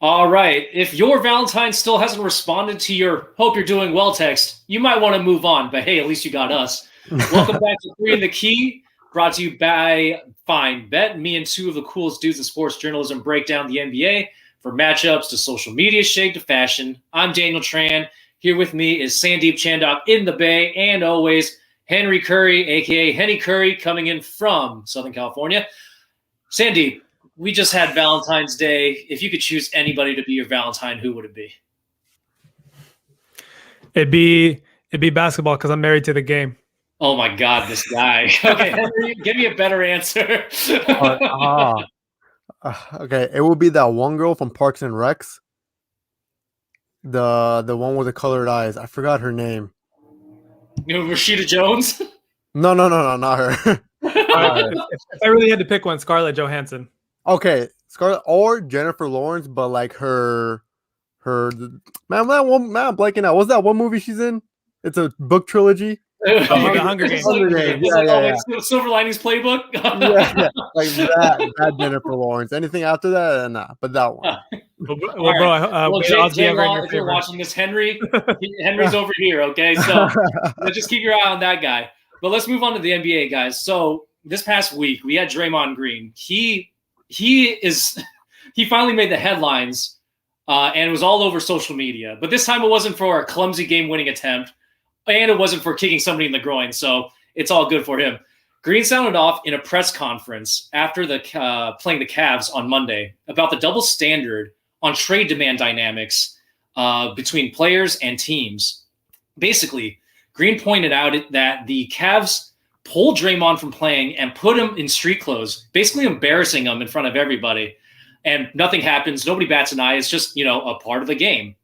All right. If your Valentine still hasn't responded to your "Hope you're doing well" text, you might want to move on. But hey, at least you got us. Welcome back to Three in the Key, brought to you by Fine Bet. Me and two of the coolest dudes in sports journalism break down the NBA from matchups to social media shade to fashion. I'm Daniel Tran. Here with me is Sandeep Chandok in the Bay, and always Henry Curry, aka Henny Curry, coming in from Southern California. Sandeep, we just had Valentine's Day. If you could choose anybody to be your Valentine, who would it be? It'd be basketball because I'm married to the game. Oh my God, this guy. Okay, Henry, give me a better answer. Okay, it would be that one girl from Parks and Recs. The one with the colored eyes. I forgot her name. Rashida Jones? No, not her. If I really had to pick one, Scarlett Johansson. Okay, Scarlett or Jennifer Lawrence, but like her man, I'm blanking out. What's that one movie she's in? It's a book trilogy. The Hunger Games. Yeah. Silver Linings Playbook. yeah, like that Jennifer Lawrence. Anything after that, nah. But that one. Jay, if you're watching this, Henry's over here. Okay, so let's just keep your eye on that guy. But let's move on to the NBA, guys. So this past week we had Draymond Green. He finally made the headlines, and it was all over social media. But this time it wasn't for a clumsy game-winning attempt, and it wasn't for kicking somebody in the groin. So it's all good for him. Green sounded off in a press conference after playing the Cavs on Monday about the double standard on trade demand dynamics between players and teams. Basically, Green pointed out that the Cavs pulled Draymond from playing and put him in street clothes, basically embarrassing him in front of everybody. And nothing happens. Nobody bats an eye. It's just, a part of the game.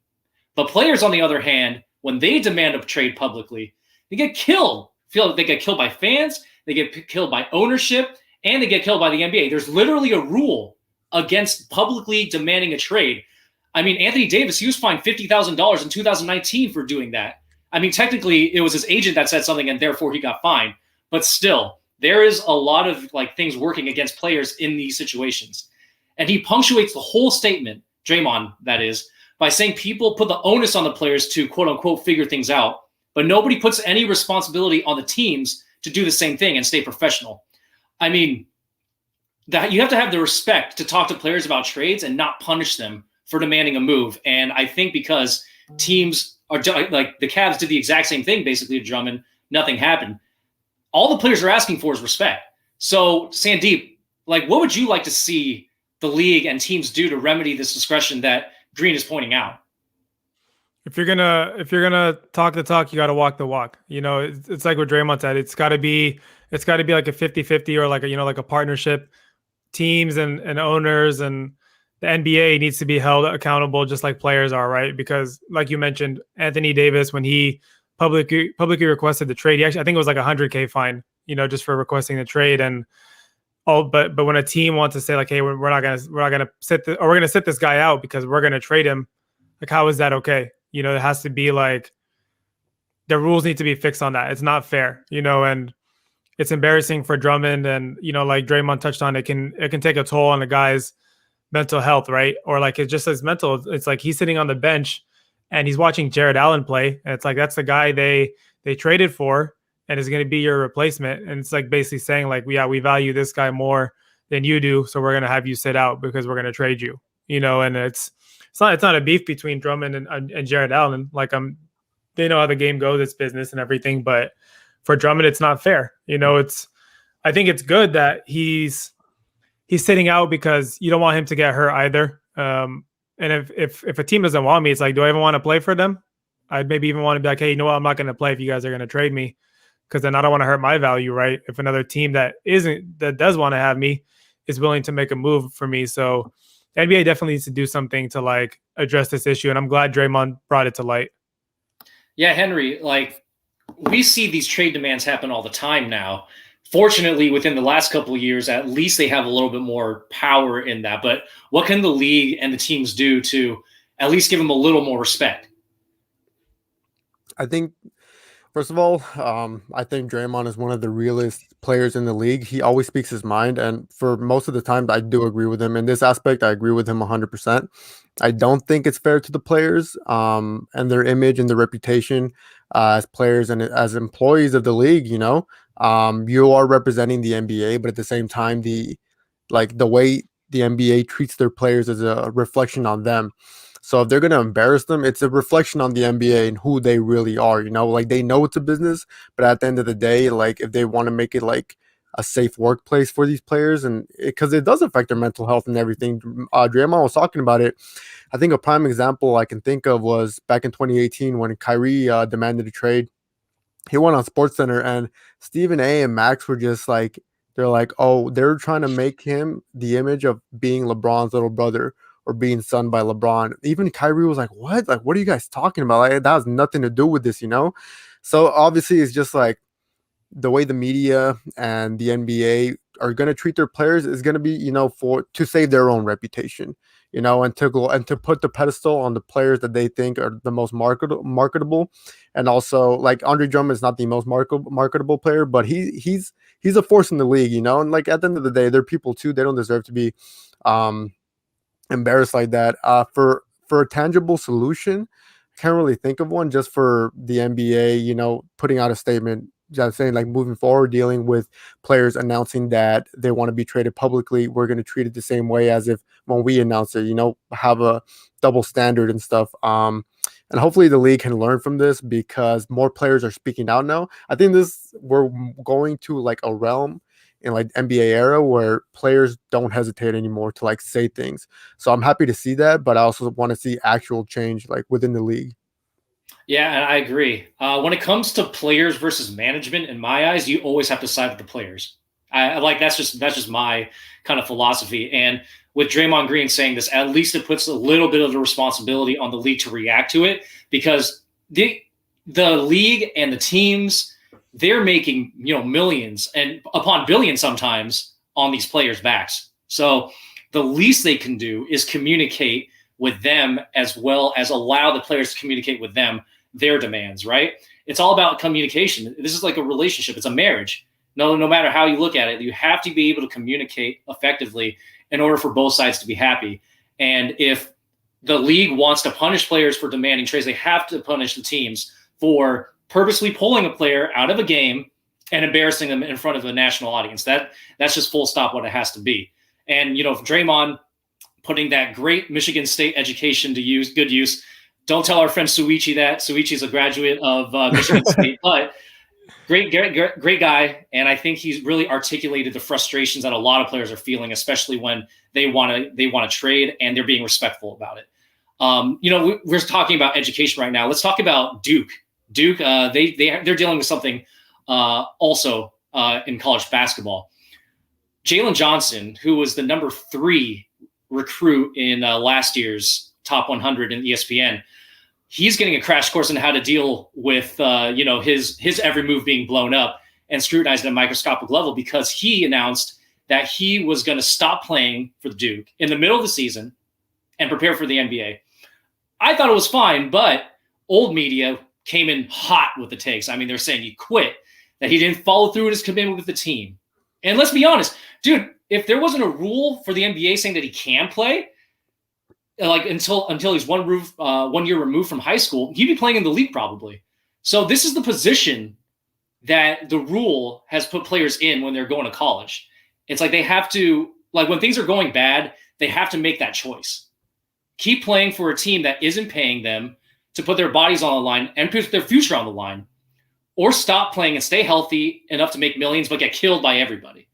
The players, on the other hand, when they demand a trade publicly, they get killed. They get killed by fans, they get killed by ownership, and they get killed by the NBA. There's literally a rule against publicly demanding a trade. I mean, Anthony Davis, he was fined $50,000 in 2019 for doing that. I mean, technically, it was his agent that said something, and therefore he got fined. But still, there is a lot of things working against players in these situations. And he punctuates the whole statement, Draymond, that is, by saying people put the onus on the players to, quote unquote, figure things out. But nobody puts any responsibility on the teams to do the same thing and stay professional. I mean, that you have to have the respect to talk to players about trades and not punish them for demanding a move. And I think because teams are like the Cavs did the exact same thing, basically, to Drummond, nothing happened. All the players are asking for is respect. So, Sandeep, what would you like to see the league and teams do to remedy this discretion that Green is pointing out? If you're gonna talk the talk, you got to walk the walk. It's like what Draymond said. It's got to be like a 50-50 or like a partnership. Teams and owners and the NBA needs to be held accountable just like players are, right? Because like you mentioned, Anthony Davis, when he publicly requested the trade, I think it was like $100K fine, just for requesting the trade. And but when a team wants to say hey, we're not gonna sit we're gonna sit this guy out because we're gonna trade him, how is that okay? It has to be the rules need to be fixed on that. It's not fair, and it's embarrassing for Drummond. And like Draymond touched on, it can take a toll on the guy's mental health, right? Or it's just his mental. It's like he's sitting on the bench and he's watching Jared Allen play, and it's that's the guy they traded for and is going to be your replacement. And it's basically saying we value this guy more than you do, so we're going to have you sit out because we're going to trade you. And it's not a beef between Drummond and Jared Allen. They know how the game goes, it's business and everything. But for Drummond, it's not fair. I think it's good that he's sitting out because you don't want him to get hurt either. And if a team doesn't want me, it's do I even want to play for them? I'd maybe even want to be hey, you know what? I'm not going to play if you guys are going to trade me, because then I don't want to hurt my value, right? If another team that does want to have me is willing to make a move for me. So the NBA definitely needs to do something to address this issue. And I'm glad Draymond brought it to light. Yeah, Henry, we see these trade demands happen all the time now. Fortunately, within the last couple of years, at least they have a little bit more power in that. But what can the league and the teams do to at least give them a little more respect? I think First of all, I think Draymond is one of the realest players in the league. He always speaks his mind, and for most of the time, I do agree with him. In this aspect, I agree with him 100%. I don't think it's fair to the players and their image and their reputation as players and as employees of the league. You are representing the NBA, but at the same time, the way the NBA treats their players is a reflection on them. So if they're going to embarrass them, it's a reflection on the NBA and who they really are. Like they know it's a business, but at the end of the day, like if they want to make it like a safe workplace for these players, and because it does affect their mental health and everything. Draymond was talking about it. I think a prime example I can think of was back in 2018 when Kyrie demanded a trade. He went on SportsCenter, and Stephen A and Max were just like, they're like, oh, they're trying to make him the image of being LeBron's little brother or being son by LeBron. Even Kyrie was like, what? Like, what are you guys talking about? Like, that has nothing to do with this. So obviously it's just like the way the media and the NBA are going to treat their players is going to be, to save their own reputation, and to put the pedestal on the players that they think are the most marketable. And also, like, Andre Drummond is not the most marketable player, but he's a force in the league, and like at the end of the day, they're people too. They don't deserve to be embarrassed like that. For a tangible solution, I can't really think of one. Just for the NBA, putting out a statement just saying like moving forward, dealing with players announcing that they want to be traded publicly, we're going to treat it the same way as if when we announce it, have a double standard and stuff. And hopefully the league can learn from this because more players are speaking out now. I think we're going to like a realm in like NBA era where players don't hesitate anymore to like say things. So I'm happy to see that, but I also want to see actual change like within the league. Yeah, and I agree. When it comes to players versus management, in my eyes, you always have to side with the players. I like that's just my kind of philosophy. And with Draymond Green saying this, at least it puts a little bit of the responsibility on the league to react to it, because the league and the teams, they're making millions and upon billions sometimes on these players' backs. So the least they can do is communicate with them, as well as allow the players to communicate with them their demands, right? It's all about communication. This is like a relationship. It's a marriage. No matter how you look at it, you have to be able to communicate effectively in order for both sides to be happy. And if the league wants to punish players for demanding trades, they have to punish the teams for purposely pulling a player out of a game and embarrassing them in front of a national audience. That's just full stop what it has to be. And, if Draymond putting that great Michigan State education to good use. Don't tell our friend Suichi that. Suichi's a graduate of Michigan State, but great guy. And I think he's really articulated the frustrations that a lot of players are feeling, especially when they want to trade and they're being respectful about it. We're talking about education right now. Let's talk about Duke. Duke, they're dealing with something also in college basketball. Jalen Johnson, who was the number 3 recruit in last year's top 100 in ESPN, he's getting a crash course on how to deal with his every move being blown up and scrutinized at a microscopic level, because he announced that he was going to stop playing for the Duke in the middle of the season and prepare for the NBA. I thought it was fine, but old media came in hot with the takes. I mean, they're saying he quit, that he didn't follow through with his commitment with the team. And let's be honest, dude, if there wasn't a rule for the NBA saying that he can play, like until he's 1 year removed from high school, he'd be playing in the league probably. So this is the position that the rule has put players in when they're going to college. It's like they have to, like when things are going bad, they have to make that choice. Keep playing for a team that isn't paying them to put their bodies on the line and put their future on the line, or stop playing and stay healthy enough to make millions but get killed by everybody.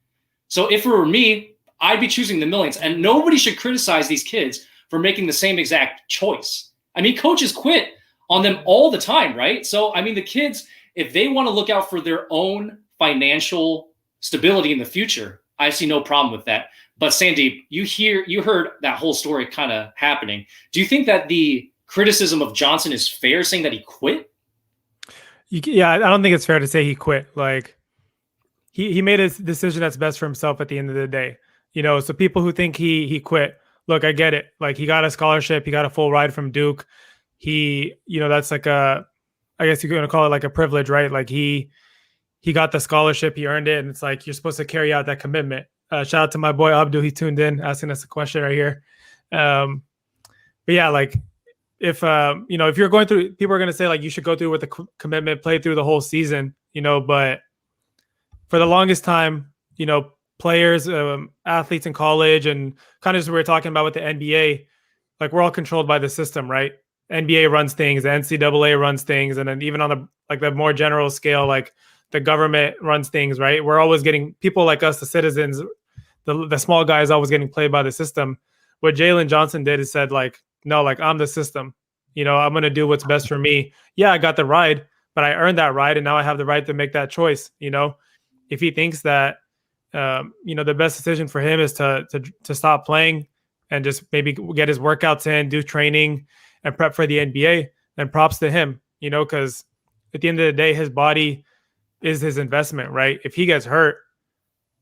So if it were me, I'd be choosing the millions, and nobody should criticize these kids for making the same exact choice. I mean, coaches quit on them all the time, right? So, I mean, the kids, if they want to look out for their own financial stability in the future, I see no problem with that. But Sandeep, you heard that whole story kind of happening. Do you think that the criticism of Johnson is fair, saying that he quit? Yeah, I don't think it's fair to say he quit. Like, he made a decision that's best for himself at the end of the day. So people who think he quit, look, I get it. Like, he got a scholarship, he got a full ride from Duke. That's like a I guess you're going to call it like a privilege, right? Like he got the scholarship, he earned it, and it's like you're supposed to carry out that commitment. Shout out to my boy Abdul, he tuned in, asking us a question right here. But yeah, like if if you're going through, people are going to say like you should go through with the commitment, play through the whole season, but for the longest time, players, athletes in college, and kind of as we were talking about with the NBA, like we're all controlled by the system, right? NBA runs things, the NCAA runs things, and then even on the more general scale, like the government runs things, right? We're always getting people like us, the citizens, the small guys, always getting played by the system. What Jalen Johnson did is said like, no, like I'm the system. I'm going to do what's best for me. Yeah, I got the ride, but I earned that ride, and now I have the right to make that choice. If he thinks that the best decision for him is to stop playing and just maybe get his workouts in, do training, and prep for the NBA, then props to him. Because at the end of the day, his body is his investment, right? If he gets hurt,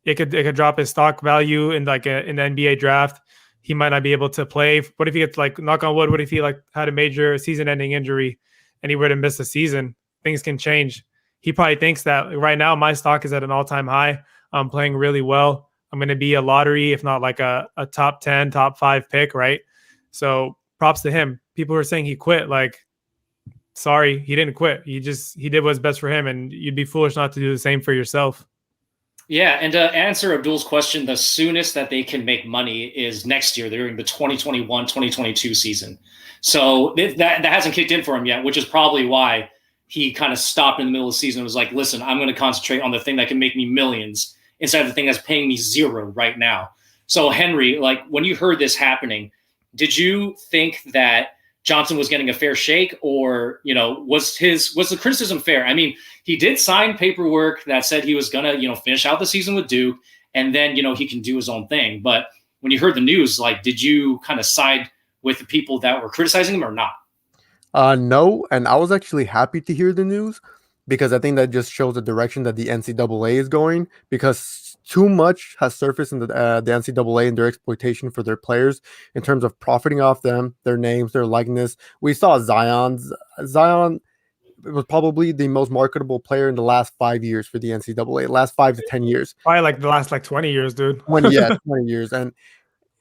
it could drop his stock value in in the NBA draft. He might not be able to play. What if he gets knock on wood? What if he had a major season-ending injury and he were to miss a season? Things can change. He probably thinks that right now my stock is at an all-time high. I'm playing really well. I'm going to be a lottery, if not like a top 10, top 5 pick, right? So props to him. People who are saying he quit, sorry, he didn't quit. He did what's best for him, and you'd be foolish not to do the same for yourself. Yeah, and to answer Abdul's question, the soonest that they can make money is next year during the 2021-2022 season. So that hasn't kicked in for him yet, which is probably why he kind of stopped in the middle of the season and was like, listen, I'm going to concentrate on the thing that can make me millions instead of the thing that's paying me zero right now. So Henry, when you heard this happening, did you think that Johnson was getting a fair shake, or, was the criticism fair? I mean, he did sign paperwork that said he was going to, finish out the season with Duke, and then, he can do his own thing. But when you heard the news, did you kind of side with the people that were criticizing him or not? No, and I was actually happy to hear the news because I think that just shows the direction that the NCAA is going, because too much has surfaced in the NCAA and their exploitation for their players in terms of profiting off them, their names, their likeness. We saw Zion was probably the most marketable player in the last 5 years for the NCAA, last 5 to 10 years. Probably the last 20 years, dude. 20 years. And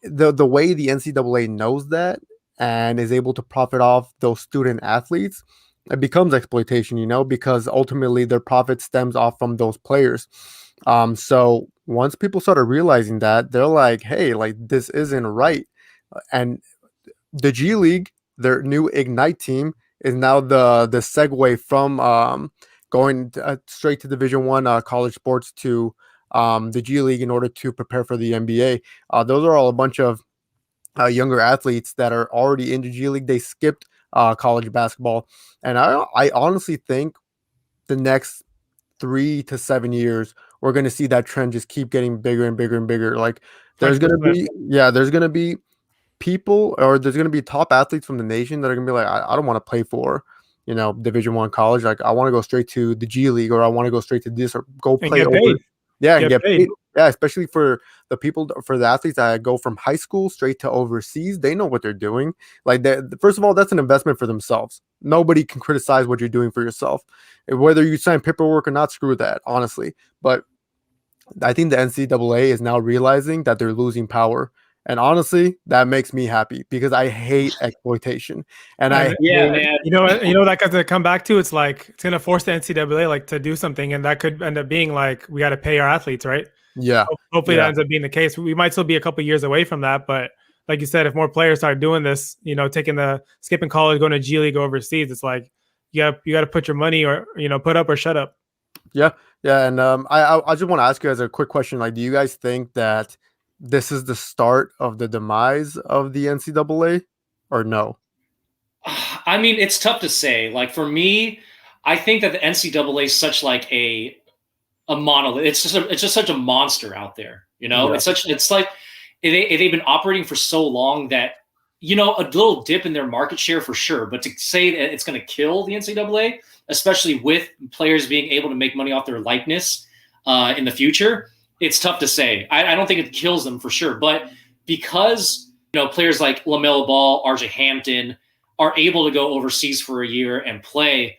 the way the NCAA knows that and is able to profit off those student athletes, it becomes exploitation, because ultimately their profit stems off from those players. So once people started realizing that, they're like, hey, this isn't right. And the G League, their new Ignite team, is now the segue from going straight to Division I college sports to the G League in order to prepare for the NBA. Those are all a bunch of younger athletes that are already in the G League. They skipped college basketball. And I honestly think the next 3 to 7 years, we're going to see that trend just keep getting bigger and bigger and bigger. There's going to be people, or there's going to be top athletes from the nation that are going to be like, I don't want to play for, Division I college. I want to go straight to the G League, or I want to go straight to this, or go play over. Yeah, and get paid. Yeah, especially for the athletes that go from high school straight to overseas. They know what they're doing. First of all, that's an investment for themselves. Nobody can criticize what you're doing for yourself. Whether you sign paperwork or not, screw that, honestly. But I think the NCAA is now realizing that they're losing power. And honestly, that makes me happy because I hate exploitation. And man. That got to come back to, it's it's going to force the NCAA to do something, and that could end up being we got to pay our athletes, right? Yeah. Hopefully that ends up being the case. We might still be a couple years away from that, but like you said, if more players start doing this, skipping college, going to G League overseas, it's you got to put your money, or put up or shut up. Yeah, yeah, and I just want to ask you guys a quick question. Do you guys think that this is the start of the demise of the NCAA, or no? I mean, it's tough to say. For me, I think that the NCAA is such a monolith. It's just such a monster out there. Yeah. It's like they've been operating for so long that a little dip in their market share for sure. But to say that it's going to kill the NCAA, especially with players being able to make money off their likeness in the future, it's tough to say. I don't think it kills them for sure. But because players like LaMelo Ball, RJ Hampton are able to go overseas for a year and play,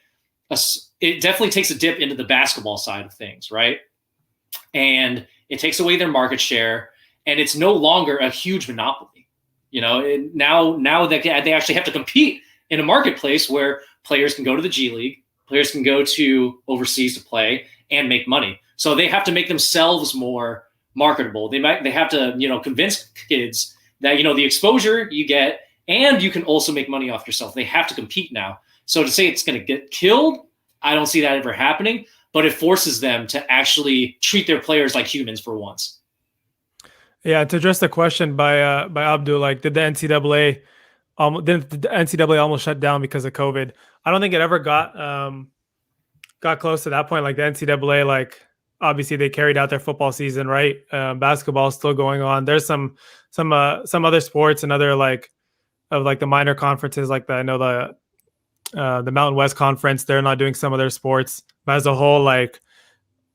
it definitely takes a dip into the basketball side of things, right? And it takes away their market share, and it's no longer a huge monopoly. Now that they actually have to compete in a marketplace where players can go to the G League, players can go to overseas to play and make money. So they have to make themselves more marketable. They have to, convince kids that, the exposure you get, and you can also make money off yourself. They have to compete now. So to say it's going to get killed, I don't see that ever happening, but it forces them to actually treat their players like humans for once. Yeah, to address the question by Abdul, like, did the NCAA almost shut down because of COVID? I don't think it ever got close to that point. Like the NCAA, like obviously they carried out their football season, right? Basketball is still going on. There's some other sports and other the minor conferences, like the Mountain West Conference. They're not doing some of their sports, but as a whole, like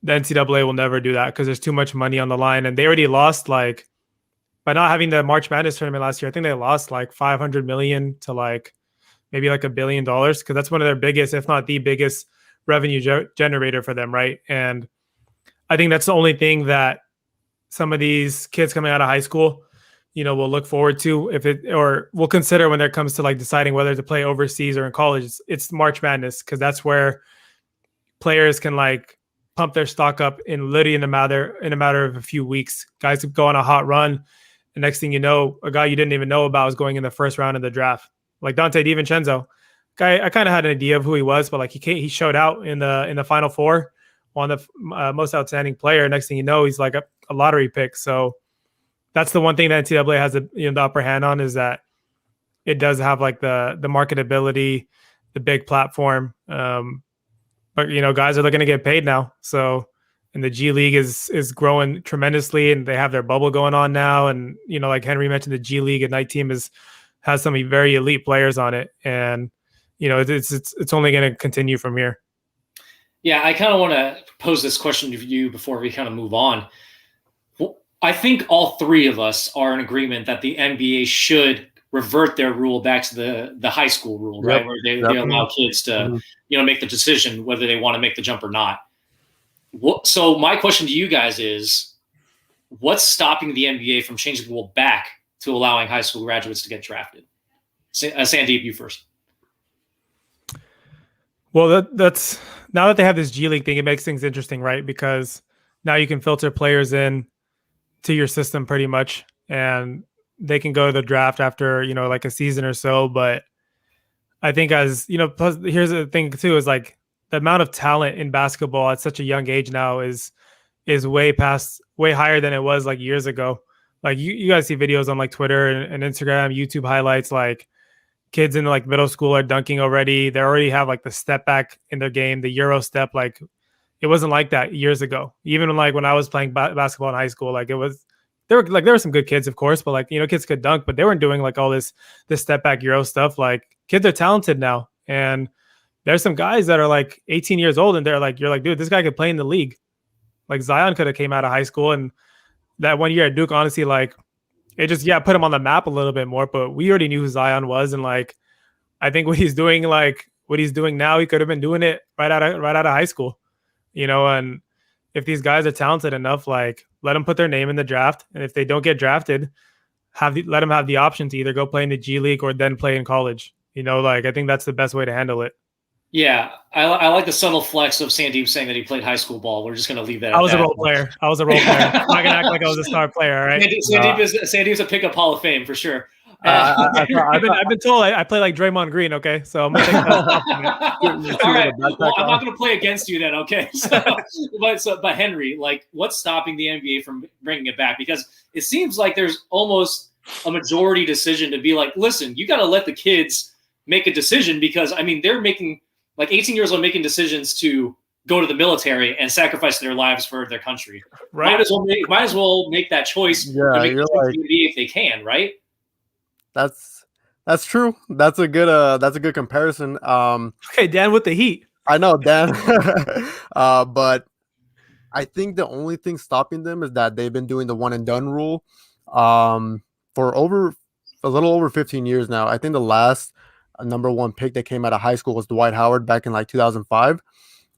the NCAA will never do that because there's too much money on the line, and they already lost by not having the March Madness tournament last year. I think they lost like $500 million to maybe like $1 billion, because that's one of their biggest, if not the biggest, revenue generator for them, right? And I think that's the only thing that some of these kids coming out of high school, will look forward to or will consider when it comes to deciding whether to play overseas or in college. It's March Madness, because that's where players can pump their stock up in a matter of a few weeks. Guys could go on a hot run, and next thing you know, a guy you didn't even know about is going in the first round of the draft. Like Dante DiVincenzo, guy I kind of had an idea of who he was, but he showed out in the Final Four, won the most outstanding player. Next thing you know, he's like a lottery pick. So that's the one thing that NCAA has the upper hand on, is that it does have the marketability, the big platform. But guys are looking to get paid now. So, and the G League is growing tremendously, and they have their bubble going on now. And like Henry mentioned, the G League Ignite team has some very elite players on it, and it's only going to continue from here. Yeah, I kind of want to pose this question to you before we kind of move on. I think all three of us are in agreement that the NBA should revert their rule back to the high school rule, right? Where they allow kids to, make the decision whether they want to make the jump or not. So my question to you guys is, what's stopping the NBA from changing the rule back to allowing high school graduates to get drafted? Sandeep, you first. Well, that's now that they have this G League thing, it makes things interesting, right? Because now you can filter players in to your system pretty much, and they can go to the draft after, a season or so. But I think plus here's the thing too, is the amount of talent in basketball at such a young age now is way higher than it was years ago. You guys see videos on Twitter and Instagram, YouTube highlights, kids in middle school are dunking already. They already have the step back in their game, the Euro step. It wasn't like that years ago. Even when I was playing basketball in high school, there were some good kids, of course, but kids could dunk, but they weren't doing all this step back Euro stuff. Kids are talented now, and there's some guys that are 18 years old, and they're you're dude, this guy could play in the league. Zion could have came out of high school, and that 1 year at Duke, honestly, it just put him on the map a little bit more. But we already knew who Zion was, and I think what he's doing now, he could have been doing it right out of high school, And if these guys are talented enough, let them put their name in the draft, and if they don't get drafted, let them have the option to either go play in the G League or then play in college. I think that's the best way to handle it. Yeah, I like the subtle flex of Sandeep saying that he played high school ball. We're just going to leave that. I was a role player. I'm not going to act like I was a star player. All right. Sandeep's a pickup Hall of Fame for sure. I've been told I play like Draymond Green. Okay, so I'm gonna take that. All right. Well, I'm not going to play against you then. Okay. But Henry, what's stopping the NBA from bringing it back? Because it seems like there's almost a majority decision to be listen, you got to let the kids make a decision, because they're making 18 years old making decisions to go to the military and sacrifice their lives for their country. Right. Might as well make that choice. Yeah, if they can, right? That's true. That's a good comparison. Okay, Dan with the heat. I know, Dan. But I think the only thing stopping them is that they've been doing the one and done rule for a little over 15 years now. I think the last a #1 pick that came out of high school was Dwight Howard back in like 2005.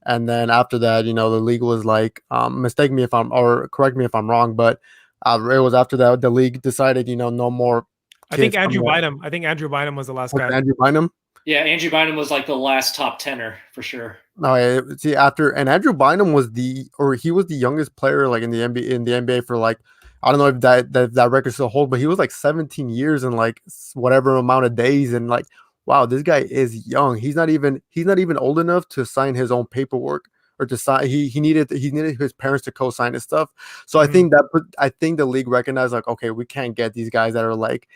And then after that, the league was like, mistake me if I'm, or correct me if I'm wrong, but it was after that the league decided, no more I think kids Andrew coming out. Bynum. I think Andrew Bynum was the last Was it guy. Andrew Bynum? Yeah, Andrew Bynum was like the last top tenor for sure. No, see, and Andrew Bynum was he was the youngest player like in the NBA for like, I don't know if that record still holds, but he was like 17 years and like whatever amount of days, and like, wow, this guy is young. He's not even old enough to sign his own paperwork or to sign. He needed his parents to co-sign his stuff. So I think the league recognized like, okay, we can't get these guys that are like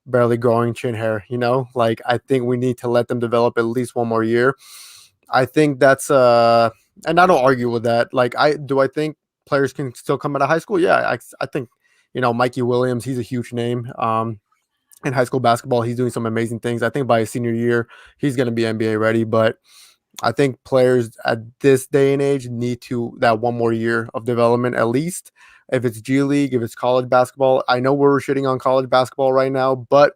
barely growing chin hair, like I think we need to let them develop at least one more year. I think that's and I don't argue with that. Like I think players can still come out of high school. Yeah, I think Mikey Williams, he's a huge name in high school basketball. He's doing some amazing things. I think by his senior year he's going to be NBA ready, but I think players at this day and age need that one more year of development at least. If it's G League, if it's college basketball, I know we're shitting on college basketball right now, but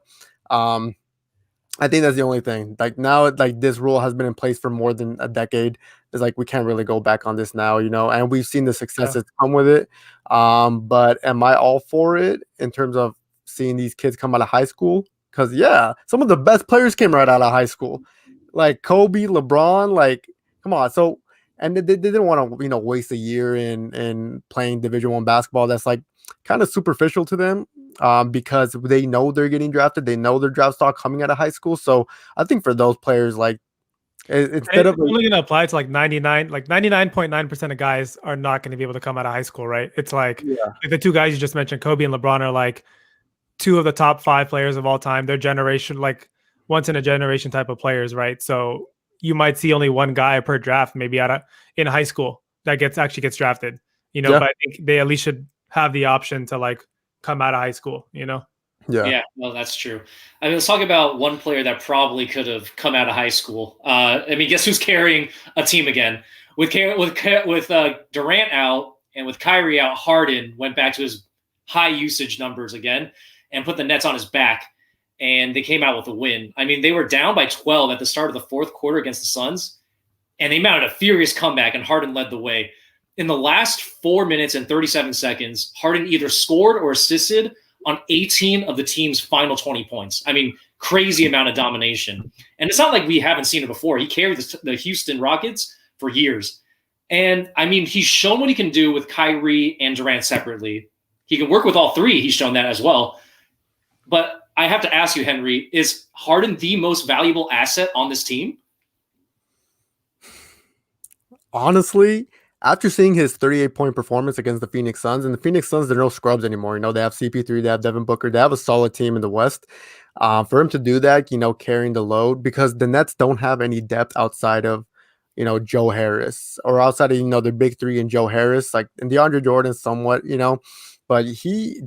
I think that's the only thing. Like now, like this rule has been in place for more than a decade. It's like we can't really go back on this now, and we've seen the success that's come with it. But am I all for it in terms of seeing these kids come out of high school? Because some of the best players came right out of high school, like Kobe, LeBron. Like, come on. So, and they didn't want to, waste a year in playing Division I basketball. That's like kind of superficial to them. Because they know they're getting drafted, they know their draft stock coming out of high school. So I think for those players, like instead of only going to apply to like 99.9% of guys are not going to be able to come out of high school, right? It's like the two guys you just mentioned, Kobe and LeBron, are like two of the top 5 players of all time. They're generation, like once in a generation type of players, right? So you might see only one guy per draft, maybe in high school that actually gets drafted, but I think they at least should have the option to like come out of high school, Yeah, well, that's true. I mean, let's talk about one player that probably could have come out of high school. I mean, guess who's carrying a team again? With Durant out and with Kyrie out, Harden went back to his high usage numbers again and put the Nets on his back, and they came out with a win. I mean, they were down by 12 at the start of the fourth quarter against the Suns, and they mounted a furious comeback, and Harden led the way. In the last 4 minutes and 37 seconds, Harden either scored or assisted on 18 of the team's final 20 points. I mean, crazy amount of domination. And it's not like we haven't seen it before. He carried the Houston Rockets for years. And, I mean, he's shown what he can do with Kyrie and Durant separately. He can work with all three. He's shown that as well. But I have to ask you, Henry, is Harden the most valuable asset on this team? Honestly, after seeing his 38-point performance against the Phoenix Suns, and the Phoenix Suns, they're no scrubs anymore. They have CP3, they have Devin Booker, they have a solid team in the West. For him to do that, carrying the load, because the Nets don't have any depth outside of, Joe Harris, or outside of, the big three and Joe Harris, like, and DeAndre Jordan somewhat, but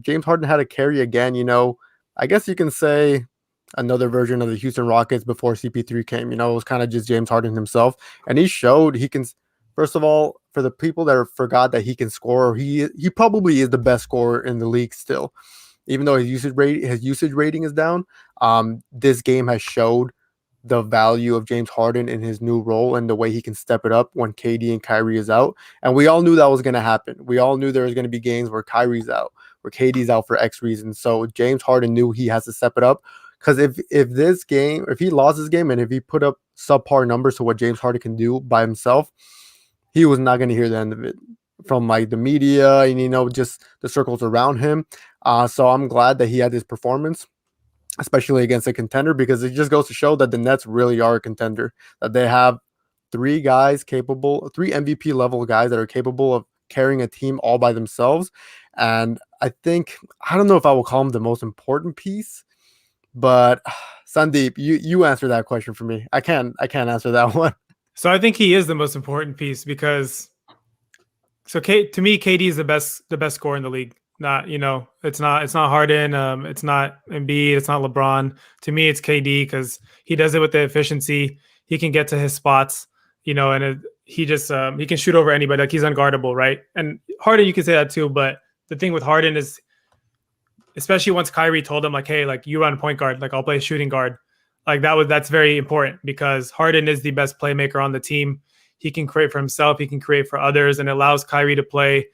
James Harden had to carry again, I guess you can say another version of the Houston Rockets before CP3 came. It was kind of just James Harden himself, and he showed he can. First of all, for the people that forgot that he can score, he probably is the best scorer in the league still, even though his usage rating is down. This game has showed the value of James Harden in his new role and the way he can step it up when KD and Kyrie is out. And we all knew that was going to happen. We all knew there was going to be games where Kyrie's out, where KD's out for X reasons. So James Harden knew he has to step it up. Because if he lost this game and if he put up subpar numbers to what James Harden can do by himself, he was not going to hear the end of it from like the media and, just the circles around him. So I'm glad that he had this performance, especially against a contender, because it just goes to show that the Nets really are a contender, that they have three MVP level guys that are capable of carrying a team all by themselves. And I don't know if I will call him the most important piece, but Sandeep, you answer that question for me. I can't answer that one. So I think he is the most important piece because, to me, KD is the best scorer in the league. Not, it's not Harden, it's not Embiid, it's not LeBron. To me, it's KD because he does it with the efficiency. He can get to his spots, and he can shoot over anybody. Like, he's unguardable, right? And Harden, you can say that too. But the thing with Harden is, especially once Kyrie told him, like, hey, like, you run point guard, like, I'll play shooting guard. Like that's very important because Harden is the best playmaker on the team. He can create for himself, he can create for others, and it allows Kyrie to play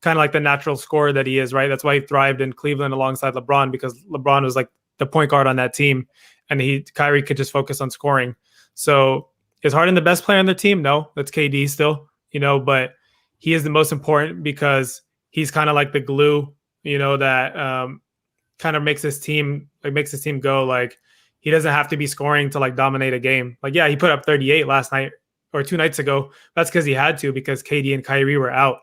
kind of like the natural scorer that he is, right? That's why he thrived in Cleveland alongside LeBron, because LeBron was like the point guard on that team, and Kyrie could just focus on scoring. So is Harden the best player on the team? No, that's KD still, but he is the most important because he's kind of like the glue, that kind of makes his team go. Like, he doesn't have to be scoring to like dominate a game. Like, yeah, he put up 38 last night or 2 nights ago. That's because he had to, because KD and Kyrie were out.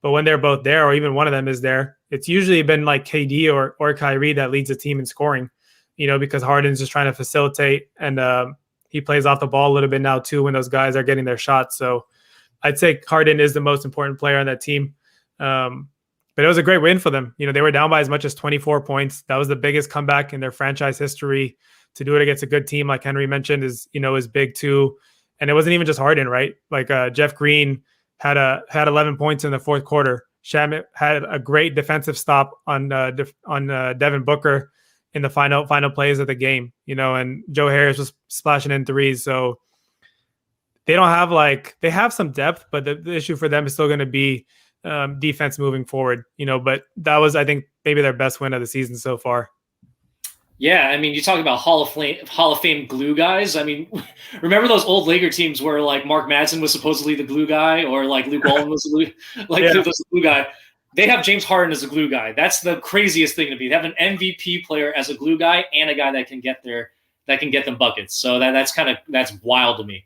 But when they're both there, or even one of them is there, it's usually been like KD or Kyrie that leads the team in scoring, because Harden's just trying to facilitate, and he plays off the ball a little bit now too when those guys are getting their shots. So I'd say Harden is the most important player on that team. But it was a great win for them. They were down by as much as 24 points. That was the biggest comeback in their franchise history. To do it against a good team, like Henry mentioned, is big too. And it wasn't even just Harden, right? Like Jeff Green had 11 points in the fourth quarter. Shamet had a great defensive stop on Devin Booker in the final plays of the game. And Joe Harris was splashing in threes. So they have some depth, but the issue for them is still going to be defense moving forward. But that was, I think, maybe their best win of the season so far. Yeah, I mean, you talk about Hall of Fame glue guys. I mean, remember those old Laker teams where like Mark Madsen was supposedly the glue guy, or like Luke Walton was the glue guy. They have James Harden as a glue guy. That's the craziest thing to be. They have an MVP player as a glue guy and a guy that can get them buckets. So that's wild to me.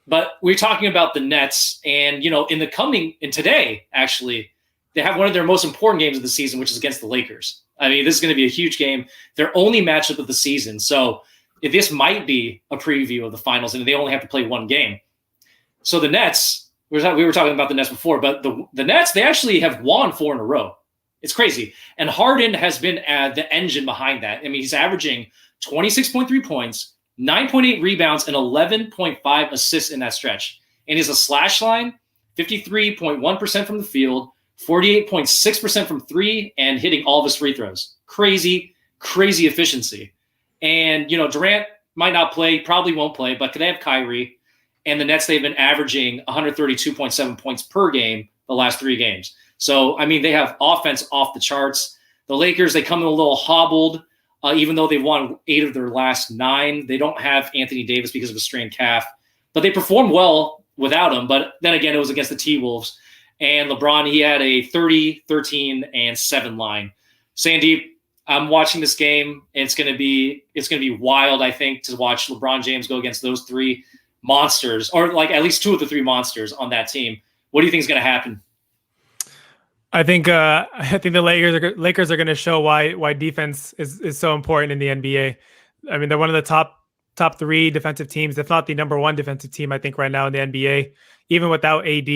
But we're talking about the Nets, and in today, actually, they have one of their most important games of the season, which is against the Lakers. I mean, this is going to be a huge game. Their only matchup of the season. So if this might be a preview of the finals, and they only have to play one game. So the Nets, we were talking about the Nets before, but the Nets, they actually have won 4 in a row. It's crazy. And Harden has been the engine behind that. I mean, he's averaging 26.3 points, 9.8 rebounds, and 11.5 assists in that stretch. And he's a slash line, 53.1% from the field, 48.6% from 3, and hitting all of his free throws. Crazy efficiency. And, Durant might not play, probably won't play, but they have Kyrie. And the Nets, they've been averaging 132.7 points per game the last 3 games. So, I mean, they have offense off the charts. The Lakers, they come in a little hobbled, even though they've won 8 of their last 9. They don't have Anthony Davis because of a strained calf. But they performed well without him. But then again, it was against the T-Wolves. And LeBron, he had a 30, 13, and 7 line. Sandeep, I'm watching this game. It's going to be wild, I think, to watch LeBron James go against those 3 monsters, or like at least 2 of the 3 monsters on that team. What do you think is going to happen? I think the Lakers are going to show why defense is so important in the NBA. I mean, they're one of the top 3 defensive teams, if not the number 1 defensive team, I think, right now in the NBA. Even without AD,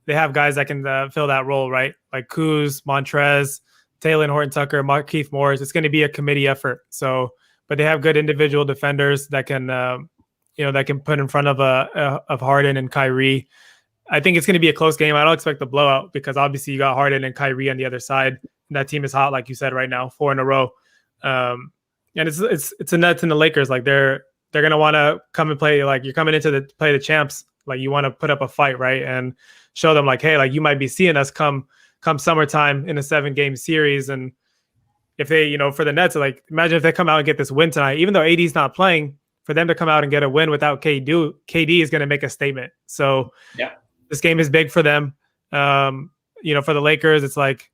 they have guys that can fill that role, right? Like Kuz, Montrez, Taylor Horton-Tucker, Markieff Morris. It's going to be a committee effort. So, but they have good individual defenders that can, that can put in front of Harden and Kyrie. I think it's going to be a close game. I don't expect a blowout because obviously you got Harden and Kyrie on the other side. And that team is hot, like you said, right now, 4 in a row. And it's the Nets and the Lakers. Like they're going to want to come and play. Like, you're coming into play the champs. Like, you want to put up a fight, right? And show them like, hey, like, you might be seeing us come summertime in a 7-game series. And if they, for the Nets, like, imagine if they come out and get this win tonight, even though AD's not playing, for them to come out and get a win without KD is going to make a statement. So yeah, this game is big for them. For the Lakers, it's like,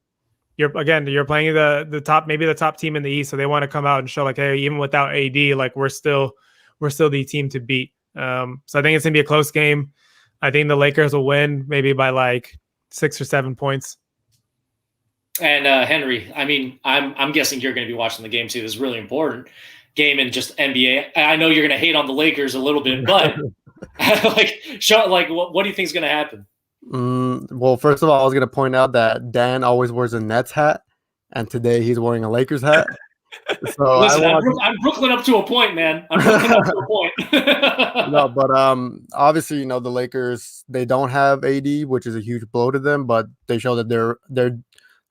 you're playing the top, maybe the top team in the East. So they want to come out and show like, hey, even without AD, like, we're still the team to beat. So I think it's going to be a close game. I think the Lakers will win maybe by like 6 or 7 points. And Henry, I mean, I'm guessing you're going to be watching the game too. This is really important game in just NBA. I know you're going to hate on the Lakers a little bit, but what do you think is going to happen? Well, first of all, I was going to point out that Dan always wears a Nets hat, and today he's wearing a Lakers hat. So listen, I'm Brooklyn up to a point, man. I'm Brooklyn up to a point. No, but obviously, the Lakers, they don't have AD, which is a huge blow to them, but they show that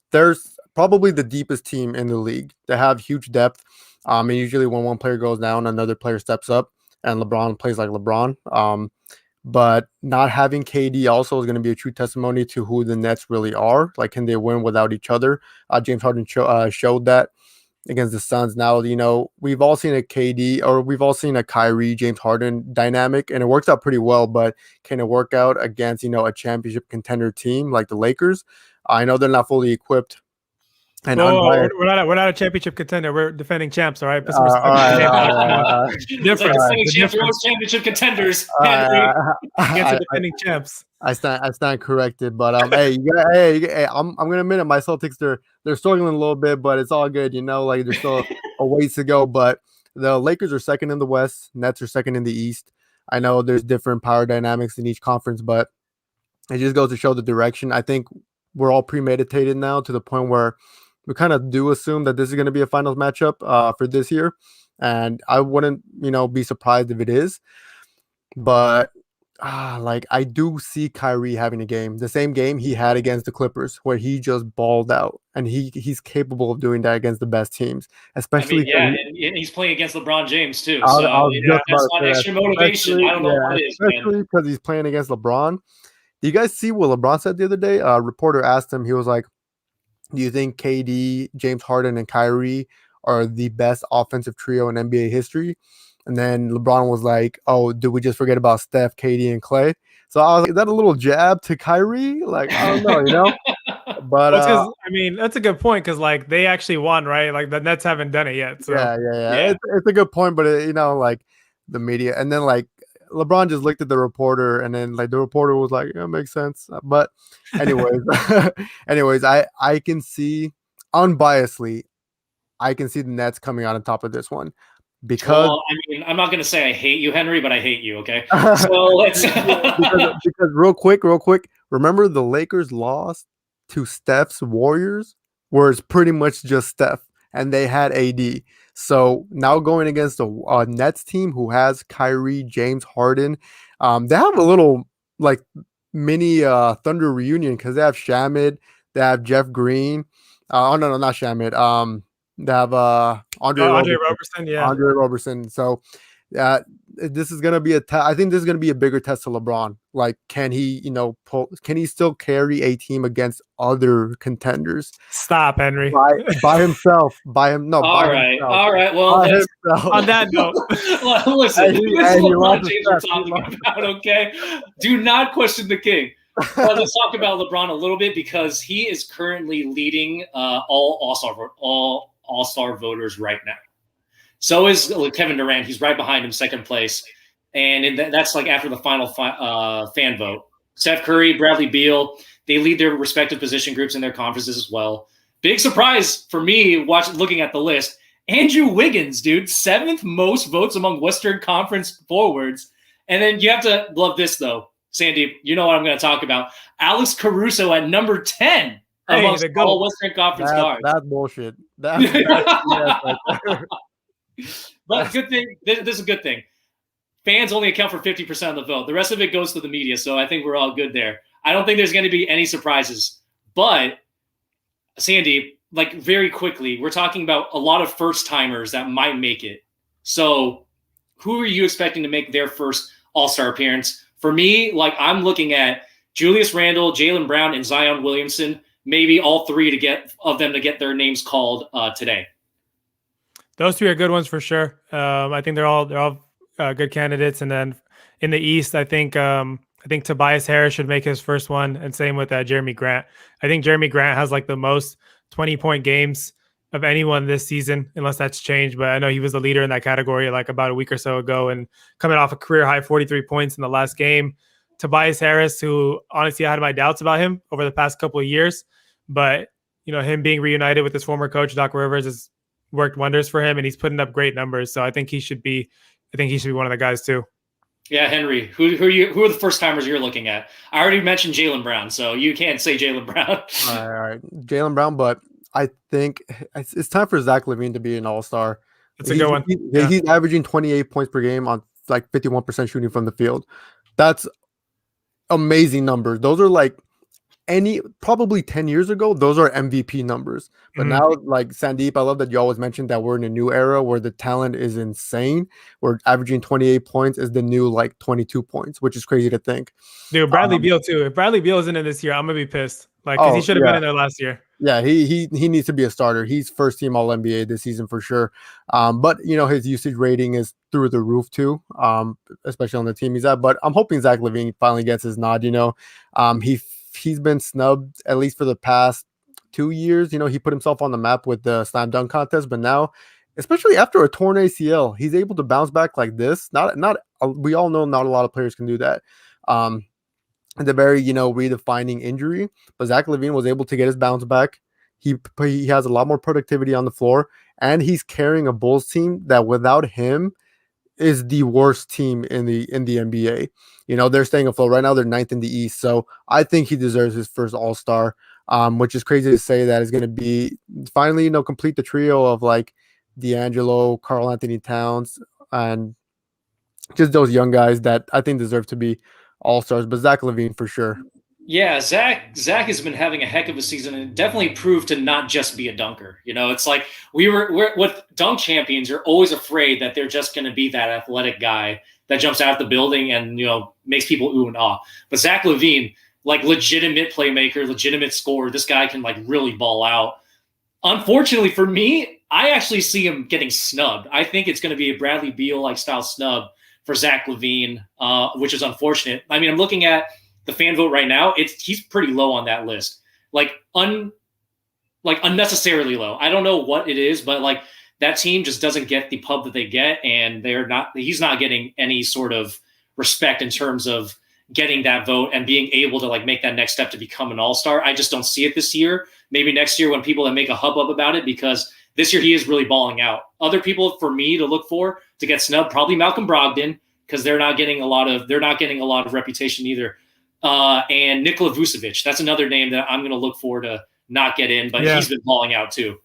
they're probably the deepest team in the league. They have huge depth. And usually when one player goes down, another player steps up, and LeBron plays like LeBron. But not having KD also is going to be a true testimony to who the Nets really are. Like, can they win without each other? James Harden showed that against the Suns. Now, we've all seen a KD, or we've all seen a Kyrie, James Harden dynamic, and it works out pretty well. But can it work out against, a championship contender team like the Lakers? I know they're not fully equipped. And we're not a championship contender. We're defending champs, all right? Put some respect different. Championship contenders against the defending champs. I stand corrected, but hey, I'm gonna admit it. My Celtics, they're struggling a little bit, but it's all good. Like there's still a ways to go. But the Lakers are second in the West. Nets are second in the East. I know there's different power dynamics in each conference, but it just goes to show the direction. I think we're all premeditated now to the point where we kind of do assume that this is going to be a finals matchup for this year. And I wouldn't, be surprised if it is. But I do see Kyrie having a game, the same game he had against the Clippers, where he just balled out. And he's capable of doing that against the best teams, especially. And he's playing against LeBron James too. That's not extra motivation. I don't know what it is, especially because he's playing against LeBron. Do you guys see what LeBron said the other day? A reporter asked him, he was like, do you think KD, James Harden, and Kyrie are the best offensive trio in NBA history? And then LeBron was like, oh, did we just forget about Steph, KD, and Clay? So I was like, is that a little jab to Kyrie? Like, I don't know, But that's a good point because they actually won, right? Like the Nets haven't done it yet. So. Yeah. It's a good point, but the media, and then LeBron just looked at the reporter, and then the reporter was like, "Yeah, makes sense." But anyways, I can see unbiasedly, I can see the Nets coming out on top of this one because I'm not gonna say I hate you, Henry, but I hate you. Okay, so let's because real quick, remember the Lakers lost to Steph's Warriors, where it's pretty much just Steph, and they had AD. So now going against a Nets team who has Kyrie, James Harden, they have a little mini Thunder reunion because they have Shamit, they have Jeff Green. No, not Shamit. They have Andre Roberson. Andre Roberson. So this is gonna be I think this is gonna be a bigger test to LeBron. Can he, can he still carry a team against other contenders? Stop, Henry. By himself. All right. Well, on that note, listen. This is what James we're talking about. Okay, do not question the king. Let's talk about LeBron a little bit because he is currently leading all All-Star voters right now. So is Kevin Durant. He's right behind him, second place. And that's after the final fan vote. Steph Curry, Bradley Beal, they lead their respective position groups in their conferences as well. Big surprise for me looking at the list. Andrew Wiggins, dude, 7th most votes among Western Conference forwards. And then you have to love this, though. Sandeep, you know what I'm going to talk about. Alex Caruso at number 10 amongst all Western Conference guards. That's bullshit. But good thing. This is a good thing. Fans only account for 50% of the vote. The rest of it goes to the media, so I think we're all good there. I don't think there's going to be any surprises. But, Sandy, very quickly, we're talking about a lot of first-timers that might make it. So who are you expecting to make their first All-Star appearance? For me, I'm looking at Julius Randle, Jaylen Brown, and Zion Williamson, maybe all three to get their names called today. Those three are good ones for sure. I think they're all good candidates. And then in the East, I think Tobias Harris should make his first one, and same with Jeremy Grant. I think Jeremy Grant has the most 20-point games of anyone this season, unless that's changed. But I know he was the leader in that category about a week or so ago, and coming off a career high 43 points in the last game. Tobias Harris, who honestly I had my doubts about him over the past couple of years, but him being reunited with his former coach Doc Rivers has worked wonders for him, and he's putting up great numbers. So I think he should be one of the guys too. Yeah, Henry, who are the first timers you're looking at? I already mentioned Jaylen Brown, so you can't say Jaylen Brown. All right, Jaylen Brown, but I think it's time for Zach LaVine to be an All-Star. It's a good one. He's averaging 28 points per game on 51% shooting from the field. That's amazing numbers. Those are probably 10 years ago, those are MVP numbers. But now, like Sandeep, I love that you always mentioned that we're in a new era where the talent is insane. We're averaging 28 points is the new like 22 points, which is crazy to think. Dude, Bradley Beal too. If Bradley Beal isn't in this year, I'm gonna be pissed. Like, because he should have been in there last year. Yeah, he needs to be a starter. He's first team All NBA this season for sure. But his usage rating is through the roof too. Especially on the team he's at. But I'm hoping Zach LaVine finally gets his nod. He's been snubbed at least for the past 2 years. He put himself on the map with the slam dunk contest, but now, especially after a torn ACL, he's able to bounce back like this. We all know not a lot of players can do that. The very redefining injury, but Zach LaVine was able to get his bounce back. He has a lot more productivity on the floor, and he's carrying a Bulls team that without him is the worst team in the NBA. They're staying afloat right now. They're 9th in the East, so I think he deserves his first All-Star. Which is crazy to say that is going to be finally complete the trio of like D'Angelo, Karl Anthony Towns, and just those young guys that I think deserve to be All-Stars, but Zach LaVine for sure. Yeah, Zach has been having a heck of a season and definitely proved to not just be a dunker. It's like we're with dunk champions, you're always afraid that they're just going to be that athletic guy that jumps out of the building and makes people ooh and ah. But Zach LaVine, like legitimate playmaker, legitimate scorer, this guy can like really ball out. Unfortunately for me, I actually see him getting snubbed. I think it's going to be a Bradley Beal like style snub for Zach LaVine, which is unfortunate. I mean, I'm looking at the fan vote right now. He's pretty low on that list, like unnecessarily low. I don't know what it is, but like that team just doesn't get the pub that they get, and he's not getting any sort of respect in terms of getting that vote and being able to like make that next step to become an all-star. I just don't see it this year. Maybe next year when people that make a hubbub about it, because this year he is really balling out. Other people for me to look for to get snubbed, probably Malcolm Brogdon, because they're not getting a lot of reputation either. And Nikola Vucevic, that's another name that I'm going to look for to not get in, but he's been balling out too.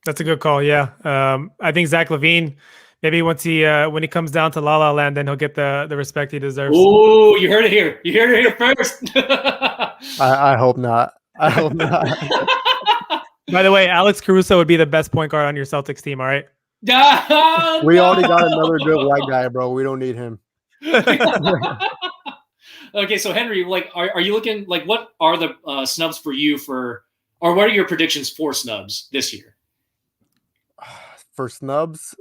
That's a good call. Yeah. I think Zach LaVine, maybe once when he comes down to La La Land, then he'll get the respect he deserves. Oh, you heard it here. You heard it here first. I hope not. I hope not. By the way, Alex Caruso would be the best point guard on your Celtics team. All right. We already got another good white guy, bro. We don't need him. Okay, so Henry, like, are you looking like what are the snubs for you or what are your predictions for snubs this year? For snubs,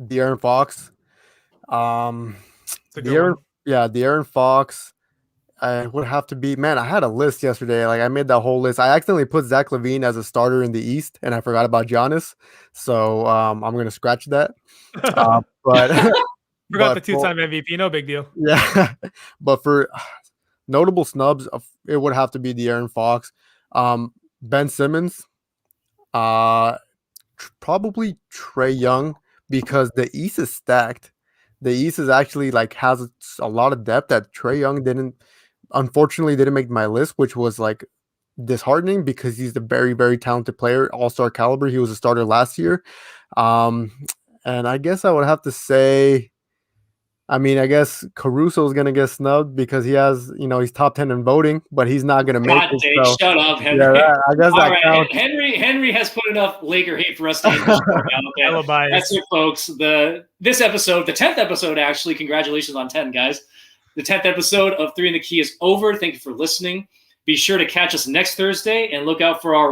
De'Aaron Fox. De'Aaron Fox. I would have to be, man, I had a list yesterday. Like I made that whole list. I accidentally put Zach LaVine as a starter in the East and I forgot about Giannis. So I'm going to scratch that. But forgot the 2-time MVP. No big deal. Yeah. But for notable snubs, it would have to be De'Aaron Fox. Ben Simmons. Probably Trae Young, because the East is stacked. The East is actually like has a lot of depth that Trae Young unfortunately didn't make my list, which was like disheartening because he's a very, very talented player, all-star caliber. He was a starter last year. And I guess I would have to say, I guess Caruso is going to get snubbed because he has, he's top 10 in voting, but he's not going to make it. So. Shut up, Henry. Yeah, I guess that counts. Henry has put enough Laker hate for us to end this show. Okay. That's it, folks. This episode, the 10th episode, actually, congratulations on 10, guys. The 10th episode of 3 in the Key is over. Thank you for listening. Be sure to catch us next Thursday and look out for our